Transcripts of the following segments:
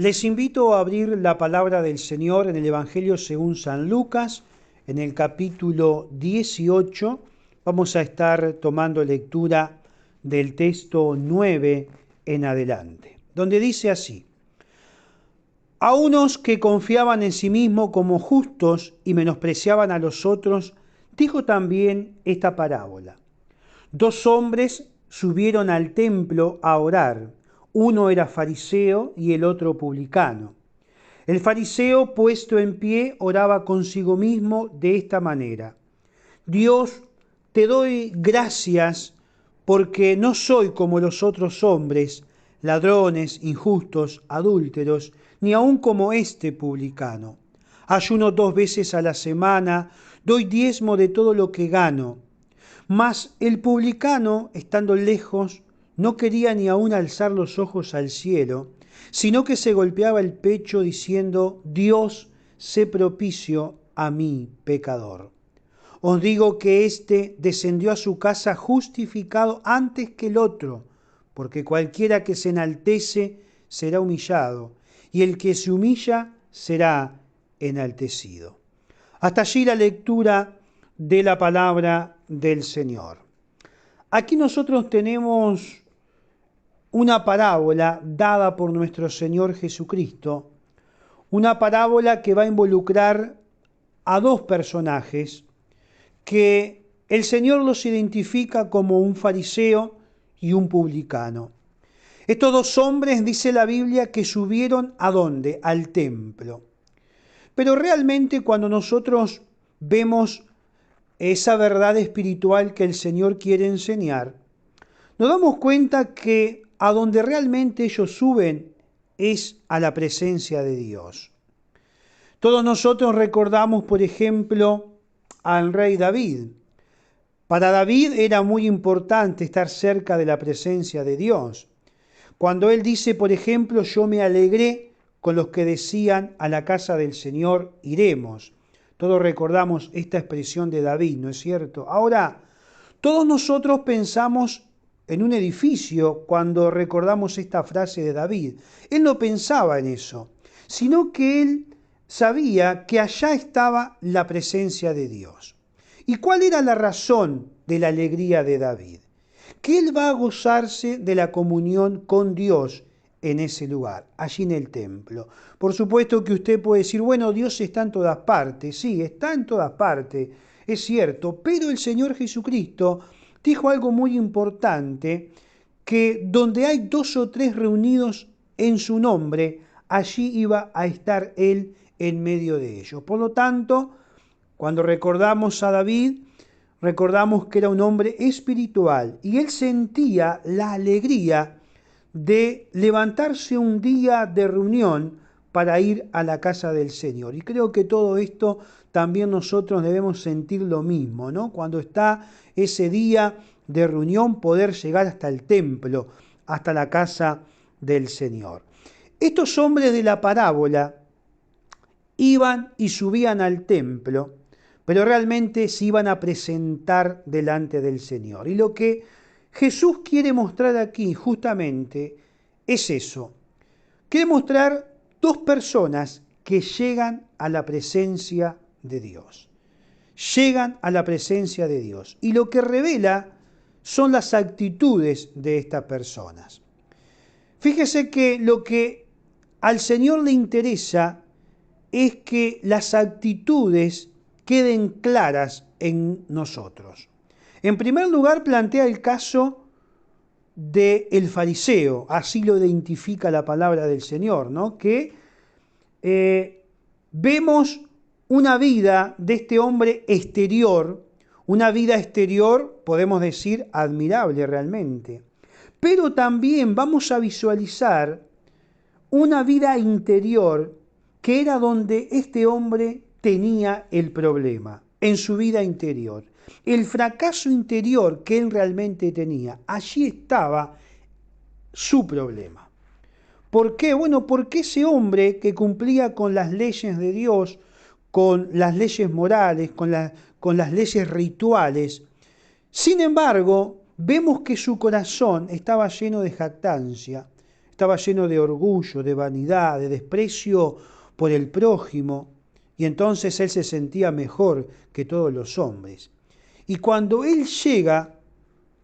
Les invito a abrir la palabra del Señor en el Evangelio según San Lucas, en el capítulo 18. Vamos a estar tomando lectura del texto 9 en adelante, donde dice así: a unos que confiaban en sí mismos como justos y menospreciaban a los otros, dijo también esta parábola. Dos hombres subieron al templo a orar. Uno era fariseo y el otro publicano. El fariseo, puesto en pie, oraba consigo mismo de esta manera: Dios, te doy gracias porque no soy como los otros hombres, ladrones, injustos, adúlteros, ni aun como este publicano. Ayuno 2 veces a la semana, doy diezmo de todo lo que gano. Mas el publicano, estando lejos, no quería ni aun alzar los ojos al cielo, sino que se golpeaba el pecho diciendo: Dios, sé propicio a mí, pecador. Os digo que éste descendió a su casa justificado antes que el otro, porque cualquiera que se enaltece será humillado, y el que se humilla será enaltecido. Hasta allí la lectura de la palabra del Señor. Aquí nosotros tenemos una parábola dada por nuestro Señor Jesucristo, una parábola que va a involucrar a dos personajes que el Señor los identifica como un fariseo y un publicano. Estos dos hombres, dice la Biblia, que subieron ¿a dónde? Al templo. Pero realmente cuando nosotros vemos esa verdad espiritual que el Señor quiere enseñar, nos damos cuenta que a donde realmente ellos suben es a la presencia de Dios. Todos nosotros recordamos, por ejemplo, al rey David. Para David era muy importante estar cerca de la presencia de Dios. Cuando él dice, por ejemplo, yo me alegré con los que decían a la casa del Señor iremos. Todos recordamos esta expresión de David, ¿no es cierto? Ahora, todos nosotros pensamos en un edificio cuando recordamos esta frase de David. Él no pensaba en eso, sino que él sabía que allá estaba la presencia de Dios. ¿Y cuál era la razón de la alegría de David? Que él va a gozarse de la comunión con Dios en ese lugar, allí en el templo. Por supuesto que usted puede decir, bueno, Dios está en todas partes. Sí, está en todas partes, es cierto, pero el Señor Jesucristo dijo algo muy importante, que donde hay 2 o 3 reunidos en su nombre, allí iba a estar Él en medio de ellos. Por lo tanto, cuando recordamos a David, recordamos que era un hombre espiritual y él sentía la alegría de levantarse un día de reunión para ir a la casa del Señor. Y creo que todo esto también nosotros debemos sentir lo mismo, ¿no? Cuando está ese día de reunión, poder llegar hasta el templo, hasta la casa del Señor. Estos hombres de la parábola iban y subían al templo, pero realmente se iban a presentar delante del Señor. Y lo que Jesús quiere mostrar aquí justamente es eso. Quiere mostrar dos personas que llegan a la presencia de Dios. Llegan a la presencia de Dios. Y lo que revela son las actitudes de estas personas. Fíjese que lo que al Señor le interesa es que las actitudes queden claras en nosotros. En primer lugar, plantea el caso del fariseo, así lo identifica la palabra del Señor, ¿no? Que vemos una vida de este hombre exterior, una vida exterior, podemos decir, admirable realmente. Pero también vamos a visualizar una vida interior que era donde este hombre tenía el problema, en su vida interior. El fracaso interior que él realmente tenía, allí estaba su problema. ¿Por qué? Bueno, porque ese hombre que cumplía con las leyes de Dios, con las leyes morales, con las leyes rituales, sin embargo, vemos que su corazón estaba lleno de jactancia, estaba lleno de orgullo, de vanidad, de desprecio por el prójimo, y entonces él se sentía mejor que todos los hombres. Y cuando él llega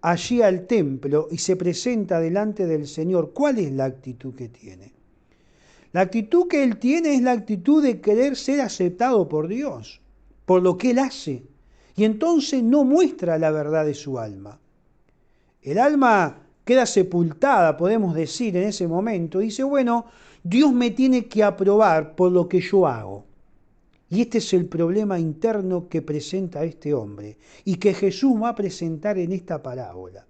allí al templo y se presenta delante del Señor, ¿cuál es la actitud que tiene? La actitud que él tiene es la actitud de querer ser aceptado por Dios, por lo que él hace. Y entonces no muestra la verdad de su alma. El alma queda sepultada, podemos decir, en ese momento. Dice, bueno, Dios me tiene que aprobar por lo que yo hago. Y este es el problema interno que presenta este hombre y que Jesús va a presentar en esta parábola.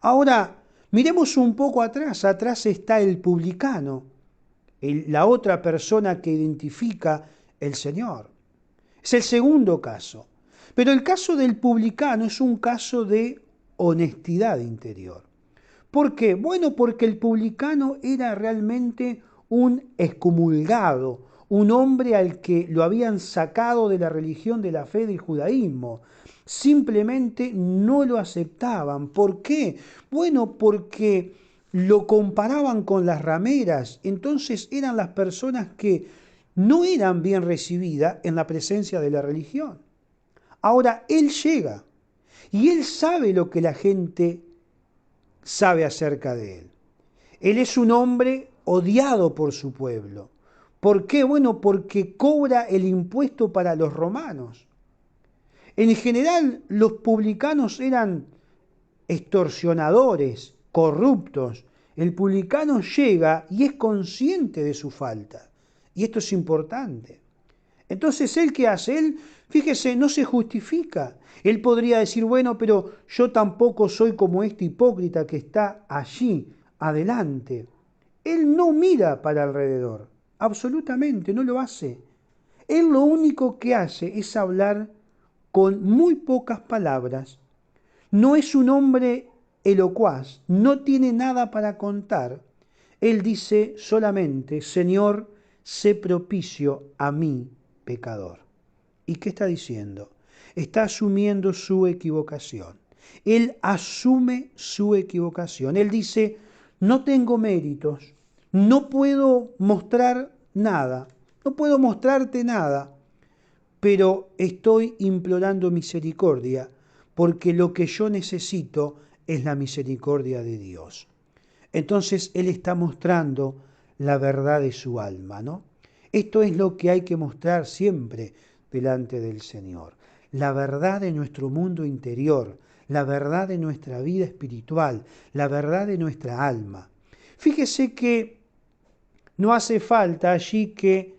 Ahora, miremos un poco atrás. Atrás está el publicano, la otra persona que identifica el Señor. Es el segundo caso. Pero el caso del publicano es un caso de honestidad interior. ¿Por qué? Bueno, porque el publicano era realmente un excomulgado, un hombre al que lo habían sacado de la religión de la fe del judaísmo. Simplemente no lo aceptaban. ¿Por qué? Bueno, porque lo comparaban con las rameras. Entonces eran las personas que no eran bien recibidas en la presencia de la religión. Ahora, él llega y él sabe lo que la gente sabe acerca de él. Él es un hombre odiado por su pueblo. ¿Por qué? Bueno, porque cobra el impuesto para los romanos. En general, los publicanos eran extorsionadores, corruptos. El publicano llega y es consciente de su falta. Y esto es importante. Entonces, ¿él qué hace? Él, fíjese, no se justifica. Él podría decir, bueno, pero yo tampoco soy como este hipócrita que está allí, adelante. Él no mira para alrededor, absolutamente, no lo hace. Él lo único que hace es hablar con muy pocas palabras. No es un hombre elocuaz, no tiene nada para contar. Él dice solamente, Señor, sé propicio a mí, pecador. ¿Y qué está diciendo? Está asumiendo su equivocación. Él asume su equivocación. Él dice, no tengo méritos, no puedo mostrar nada, no puedo mostrarte nada, pero estoy implorando misericordia, porque lo que yo necesito es la misericordia de Dios. Entonces Él está mostrando la verdad de su alma, ¿no? Esto es lo que hay que mostrar siempre delante del Señor. La verdad de nuestro mundo interior, la verdad de nuestra vida espiritual, la verdad de nuestra alma. Fíjese que no hace falta allí que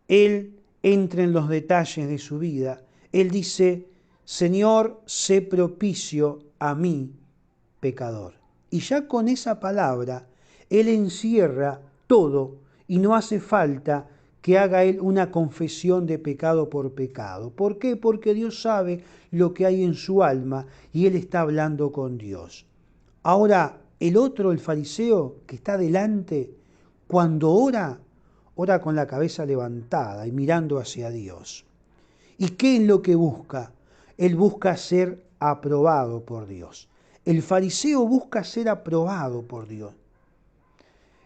Él entre en los detalles de su vida. Él dice, Señor, sé propicio a mí, pecador. Y ya con esa palabra, Él encierra todo y no hace falta que haga Él una confesión de pecado por pecado. ¿Por qué? Porque Dios sabe lo que hay en su alma y Él está hablando con Dios. Ahora, el otro, el fariseo que está delante, cuando ora, ora con la cabeza levantada y mirando hacia Dios. ¿Y qué es lo que busca? Él busca ser aprobado por Dios. El fariseo busca ser aprobado por Dios.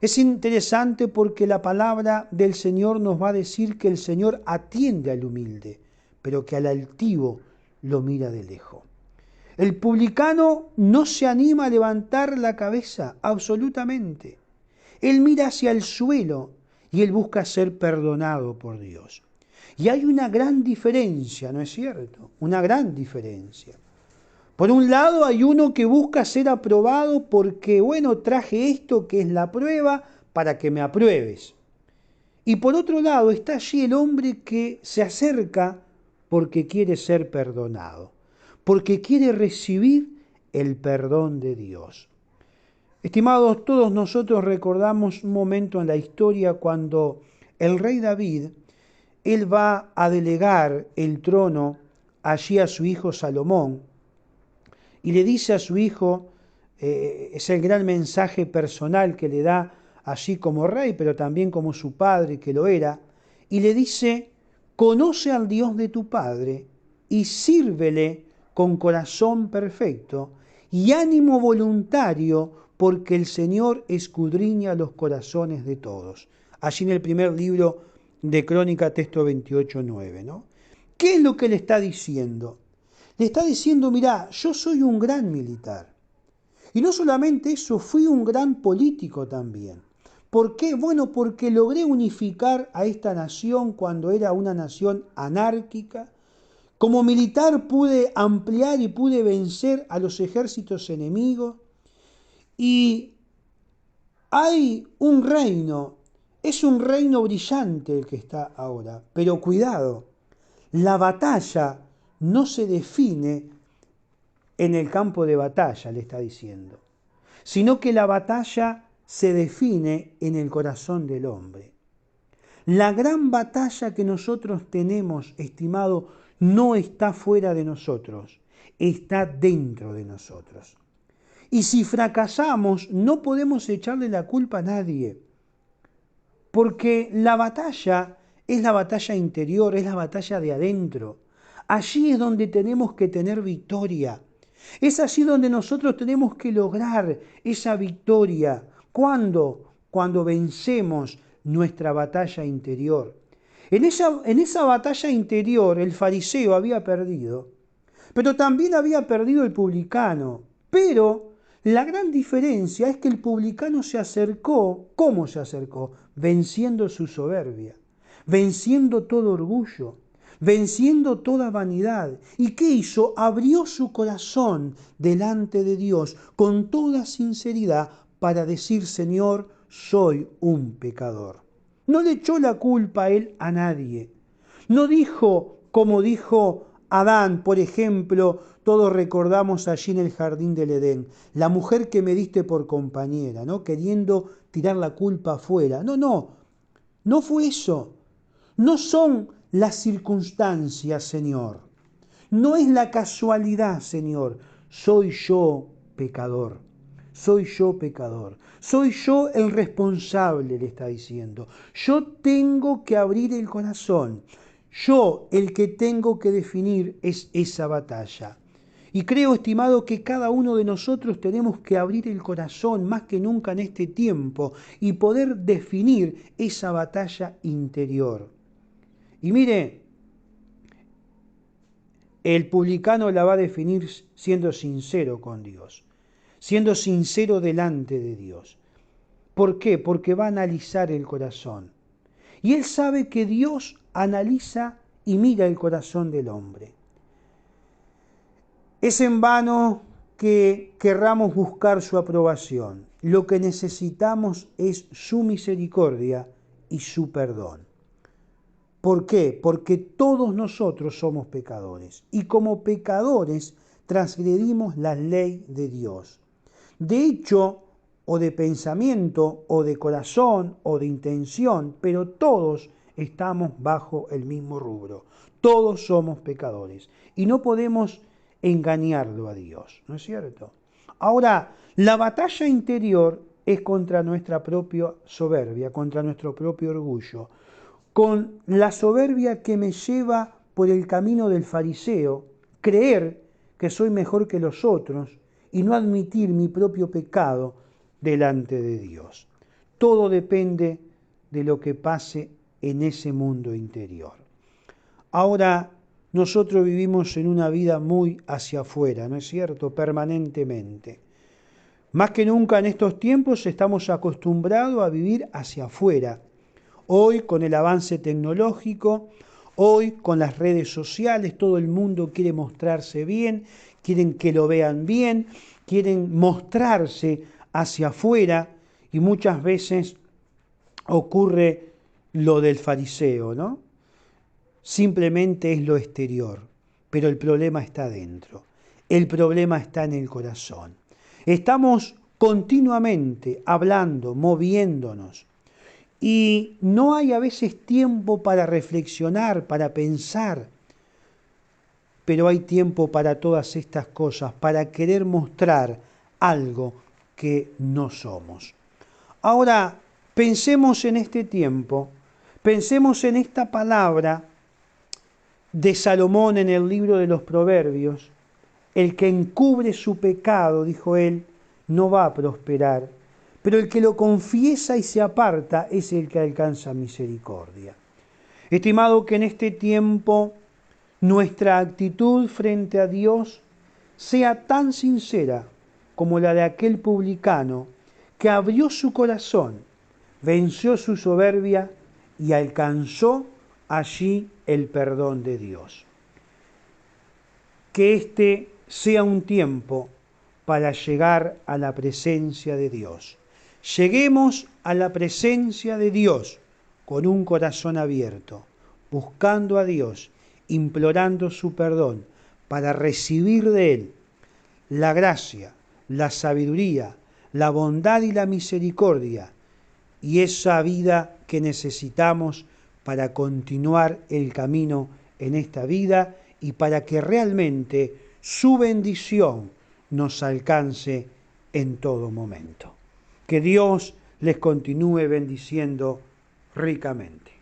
Es interesante porque la palabra del Señor nos va a decir que el Señor atiende al humilde, pero que al altivo lo mira de lejos. El publicano no se anima a levantar la cabeza, absolutamente. Él mira hacia el suelo y él busca ser perdonado por Dios. Y hay una gran diferencia, ¿no es cierto? Una gran diferencia. Por un lado hay uno que busca ser aprobado porque, bueno, traje esto que es la prueba para que me apruebes. Y por otro lado está allí el hombre que se acerca porque quiere ser perdonado, porque quiere recibir el perdón de Dios. Estimados, todos nosotros recordamos un momento en la historia cuando el rey David, él va a delegar el trono allí a su hijo Salomón y le dice a su hijo, es el gran mensaje personal que le da allí como rey, pero también como su padre que lo era, y le dice, conoce al Dios de tu padre y sírvele con corazón perfecto y ánimo voluntario porque el Señor escudriña los corazones de todos. Allí en el primer libro de Crónica, texto 28:9, ¿no? ¿Qué es lo que le está diciendo? Le está diciendo, mirá, yo soy un gran militar. Y no solamente eso, fui un gran político también. ¿Por qué? Bueno, porque logré unificar a esta nación cuando era una nación anárquica. Como militar pude ampliar y pude vencer a los ejércitos enemigos. Y hay un reino, es un reino brillante el que está ahora, pero cuidado, la batalla no se define en el campo de batalla, le está diciendo, sino que la batalla se define en el corazón del hombre. La gran batalla que nosotros tenemos, estimado, no está fuera de nosotros, está dentro de nosotros. Y si fracasamos, no podemos echarle la culpa a nadie, porque la batalla es la batalla interior, es la batalla de adentro. Allí es donde tenemos que tener victoria. Es allí donde nosotros tenemos que lograr esa victoria. ¿Cuándo? Cuando vencemos nuestra batalla interior. En esa batalla interior el fariseo había perdido, pero también había perdido el publicano. Pero la gran diferencia es que el publicano se acercó. ¿Cómo se acercó? Venciendo su soberbia, venciendo todo orgullo, venciendo toda vanidad. ¿Y qué hizo? Abrió su corazón delante de Dios con toda sinceridad para decir, Señor, soy un pecador. No le echó la culpa a él a nadie. No dijo, como dijo Adán, por ejemplo, todos recordamos allí en el jardín del Edén, la mujer que me diste por compañera, ¿no? Queriendo tirar la culpa afuera. No fue eso. No son las circunstancias, Señor. No es la casualidad, Señor. Soy yo pecador. Soy yo pecador. Soy yo el responsable, le está diciendo. Yo tengo que abrir el corazón. Yo el que tengo que definir es esa batalla. Y creo, estimado, que cada uno de nosotros tenemos que abrir el corazón más que nunca en este tiempo y poder definir esa batalla interior. Y mire, el publicano la va a definir siendo sincero con Dios, siendo sincero delante de Dios. ¿Por qué? Porque va a analizar el corazón. Y él sabe que Dios analiza y mira el corazón del hombre. Es en vano que querramos buscar su aprobación. Lo que necesitamos es su misericordia y su perdón. ¿Por qué? Porque todos nosotros somos pecadores y como pecadores transgredimos la ley de Dios. De hecho, o de pensamiento, o de corazón, o de intención, pero todos estamos bajo el mismo rubro. Todos somos pecadores y no podemos engañarlo a Dios, ¿no es cierto? Ahora, la batalla interior es contra nuestra propia soberbia, contra nuestro propio orgullo, con la soberbia que me lleva por el camino del fariseo, creer que soy mejor que los otros y no admitir mi propio pecado delante de Dios. Todo depende de lo que pase en ese mundo interior. Ahora, nosotros vivimos en una vida muy hacia afuera, ¿no es cierto? Permanentemente. Más que nunca en estos tiempos estamos acostumbrados a vivir hacia afuera. Hoy con el avance tecnológico, hoy con las redes sociales, todo el mundo quiere mostrarse bien, quieren que lo vean bien, quieren mostrarse hacia afuera y muchas veces ocurre lo del fariseo, ¿no? Simplemente es lo exterior, pero el problema está dentro, el problema está en el corazón. Estamos continuamente hablando, moviéndonos, y no hay a veces tiempo para reflexionar, para pensar, pero hay tiempo para todas estas cosas, para querer mostrar algo que no somos. Ahora, pensemos en este tiempo, pensemos en esta palabra de Salomón en el libro de los Proverbios. El que encubre su pecado, dijo él, no va a prosperar, pero el que lo confiesa y se aparta es el que alcanza misericordia. Estimado, que en este tiempo nuestra actitud frente a Dios sea tan sincera como la de aquel publicano que abrió su corazón, venció su soberbia y alcanzó allí el perdón de Dios. Que este sea un tiempo para llegar a la presencia de Dios. Lleguemos a la presencia de Dios con un corazón abierto, buscando a Dios, implorando su perdón, para recibir de Él la gracia, la sabiduría, la bondad y la misericordia, y esa vida que necesitamos para continuar el camino en esta vida y para que realmente su bendición nos alcance en todo momento. Que Dios les continúe bendiciendo ricamente.